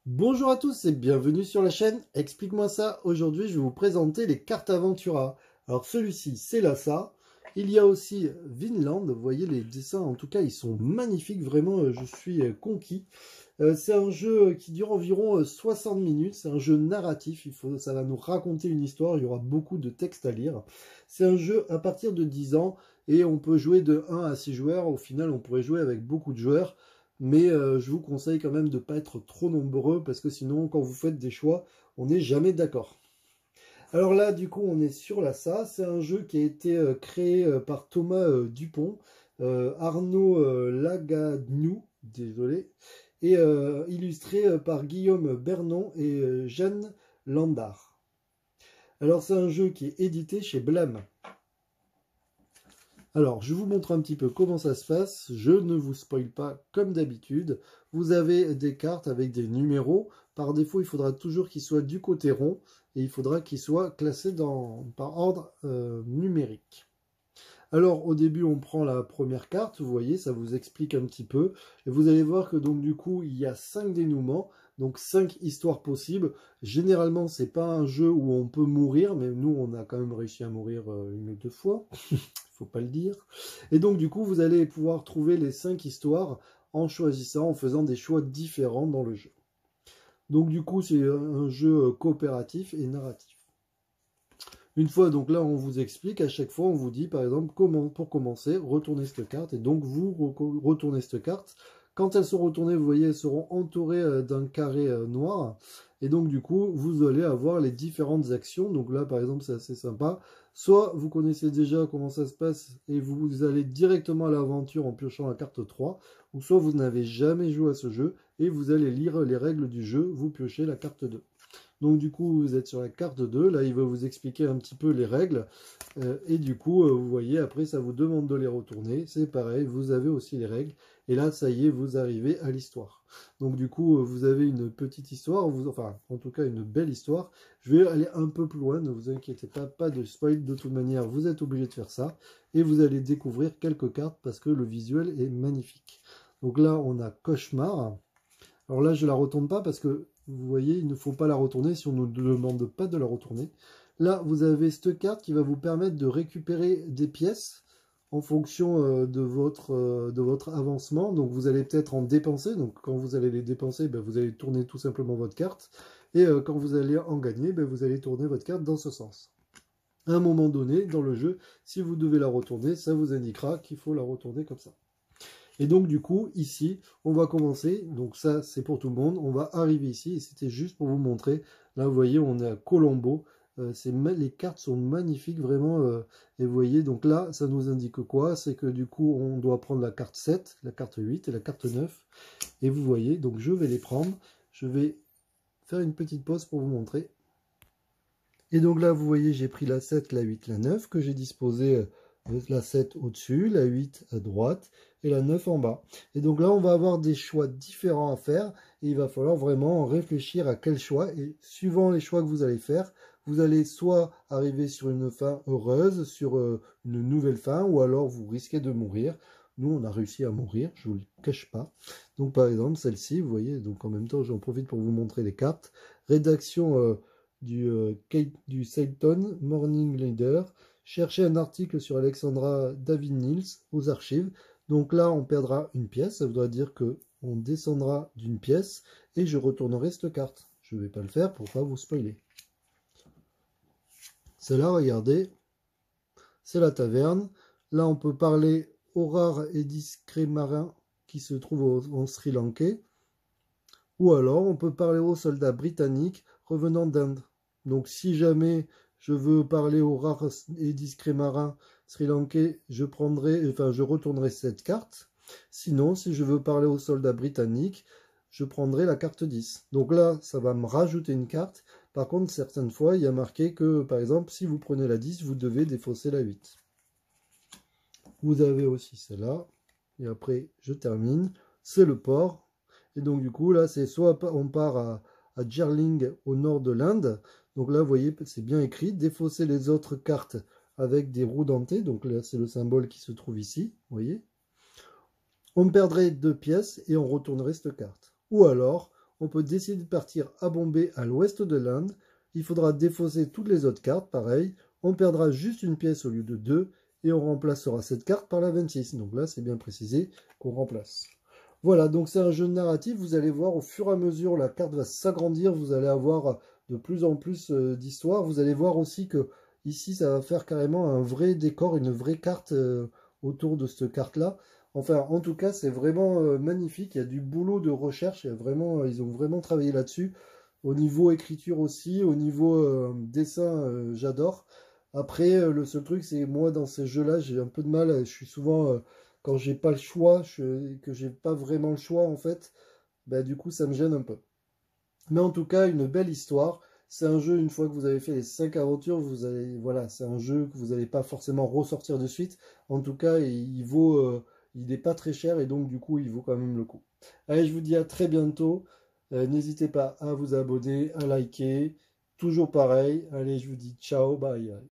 Bonjour à tous et bienvenue sur la chaîne Explique-moi ça. Aujourd'hui, je vais vous présenter les cartes Aventura. Alors celui-ci, c'est Lhasa. Il y a aussi Vinland. Vous voyez les dessins, en tout cas, ils sont magnifiques. Vraiment, je suis conquis. C'est un jeu qui dure environ 60 minutes. C'est un jeu narratif. Ça va nous raconter une histoire. Il y aura beaucoup de textes à lire. C'est un jeu à partir de 10 ans et on peut jouer de 1 à 6 joueurs. Au final, on pourrait jouer avec beaucoup de joueurs. Mais je vous conseille quand même de ne pas être trop nombreux parce que sinon, quand vous faites des choix, on n'est jamais d'accord. Alors là, du coup, on est sur Lhasa. C'est un jeu qui a été créé par Thomas Dupont, Arnaud Lagagnou, désolé, et illustré par Guillaume Bernon et Jeanne Landard. Alors c'est un jeu qui est édité chez Blam. Alors, je vous montre un petit peu comment ça se passe. Je ne vous spoil pas comme d'habitude. Vous avez des cartes avec des numéros. Par défaut, il faudra toujours qu'ils soient du côté rond et il faudra qu'ils soient classés par ordre numérique. Alors, au début, on prend la première carte. Vous voyez, ça vous explique un petit peu. Et vous allez voir que donc du coup, il y a 5 dénouements. Donc 5 histoires possibles. Généralement, c'est pas un jeu où on peut mourir, mais nous, on a quand même réussi à mourir une ou deux fois. Faut pas le dire. Et donc du coup, vous allez pouvoir trouver les 5 histoires en choisissant, en faisant des choix différents dans le jeu. Donc du coup, c'est un jeu coopératif et narratif. Une fois, donc là, on vous explique, à chaque fois, on vous dit, par exemple, comment, pour commencer, retournez cette carte, et donc vous retournez cette carte. Quand elles sont retournées, vous voyez, elles seront entourées d'un carré noir, et donc du coup, vous allez avoir les différentes actions. Donc là, par exemple, c'est assez sympa. Soit vous connaissez déjà comment ça se passe, et vous allez directement à l'aventure en piochant la carte 3, ou soit vous n'avez jamais joué à ce jeu, et vous allez lire les règles du jeu, vous piochez la carte 2. Donc du coup, vous êtes sur la carte 2, là il va vous expliquer un petit peu les règles, et du coup, vous voyez, après ça vous demande de les retourner, c'est pareil, vous avez aussi les règles, et là ça y est, vous arrivez à l'histoire. Donc du coup, vous avez une petite histoire, enfin en tout cas une belle histoire. Je vais aller un peu plus loin, ne vous inquiétez pas, pas de spoil, de toute manière, vous êtes obligé de faire ça, et vous allez découvrir quelques cartes parce que le visuel est magnifique. Donc là, on a Cauchemar. Alors là, je ne la retourne pas parce que, vous voyez, il ne faut pas la retourner si on ne demande pas de la retourner. Là, vous avez cette carte qui va vous permettre de récupérer des pièces en fonction de votre avancement. Donc, vous allez peut-être en dépenser. Donc, quand vous allez les dépenser, ben, vous allez tourner tout simplement votre carte. Et quand vous allez en gagner, ben, vous allez tourner votre carte dans ce sens. À un moment donné, dans le jeu, si vous devez la retourner, ça vous indiquera qu'il faut la retourner comme ça. Et donc du coup, ici, on va commencer. Donc ça, c'est pour tout le monde. On va arriver ici. Et c'était juste pour vous montrer. Là, vous voyez, on est à Colombo. Les cartes sont magnifiques, vraiment. Et vous voyez, donc là, ça nous indique quoi? C'est que du coup, on doit prendre la carte 7, la carte 8 et la carte 9. Et vous voyez, donc je vais les prendre. Je vais faire une petite pause pour vous montrer. Et donc là, vous voyez, j'ai pris la 7, la 8, la 9, que j'ai disposé la 7 au-dessus, la 8 à droite et la 9 en bas. Et donc là, on va avoir des choix différents à faire et il va falloir vraiment réfléchir à quel choix. Et suivant les choix que vous allez faire, vous allez soit arriver sur une fin heureuse, sur une nouvelle fin, ou alors vous risquez de mourir. Nous, on a réussi à mourir, je ne vous le cache pas. Donc par exemple, celle-ci, vous voyez, donc en même temps, j'en profite pour vous montrer les cartes. Rédaction du Seiton Morning Leader. Cherchez un article sur Alexandra David-Niels aux archives. Donc là, on perdra une pièce. Ça voudra dire que on descendra d'une pièce et je retournerai cette carte. Je ne vais pas le faire pour ne pas vous spoiler. Celle-là, regardez, c'est la taverne. Là, on peut parler aux rares et discrets marins qui se trouvent en Sri Lankais. Ou alors, on peut parler aux soldats britanniques revenant d'Inde. Donc, si jamais je veux parler aux rares et discrets marins sri-lankais, je retournerai cette carte. Sinon, si je veux parler aux soldats britanniques, je prendrai la carte 10. Donc là, ça va me rajouter une carte. Par contre, certaines fois, il y a marqué que, par exemple, si vous prenez la 10, vous devez défausser la 8. Vous avez aussi celle-là. Et après, je termine. C'est le port. Et donc, du coup, là, c'est soit on part à Jerling, au nord de l'Inde. Donc là, vous voyez, c'est bien écrit. Défausser les autres cartes avec des roues dentées. Donc là, c'est le symbole qui se trouve ici. Vous voyez. On perdrait 2 pièces et on retournerait cette carte. Ou alors, On peut décider de partir à Bombay à l'ouest de l'Inde. Il faudra défausser toutes les autres cartes, pareil. On perdra juste une pièce au lieu de deux. Et on remplacera cette carte par la 26. Donc là, c'est bien précisé qu'on remplace. Voilà, donc c'est un jeu narratif. Vous allez voir, au fur et à mesure, la carte va s'agrandir. Vous allez avoir de plus en plus d'histoires. Vous allez voir aussi que ici, ça va faire carrément un vrai décor, une vraie carte autour de cette carte-là. Enfin, en tout cas, c'est vraiment magnifique. Il y a du boulot de recherche. Ils ont vraiment travaillé là-dessus. Au niveau écriture aussi, au niveau dessin, j'adore. Après, le seul truc, c'est moi, dans ces jeux-là, j'ai un peu de mal. Je suis souvent, quand j'ai pas le choix, que j'ai pas vraiment le choix, en fait, bah, du coup, ça me gêne un peu. Mais en tout cas, une belle histoire. C'est un jeu, une fois que vous avez fait les 5 aventures, vous allez, voilà, c'est un jeu que vous n'allez pas forcément ressortir de suite. En tout cas, il n'est pas très cher et donc du coup, il vaut quand même le coup. Allez, je vous dis à très bientôt. N'hésitez pas à vous abonner, à liker. Toujours pareil. Allez, je vous dis ciao, bye.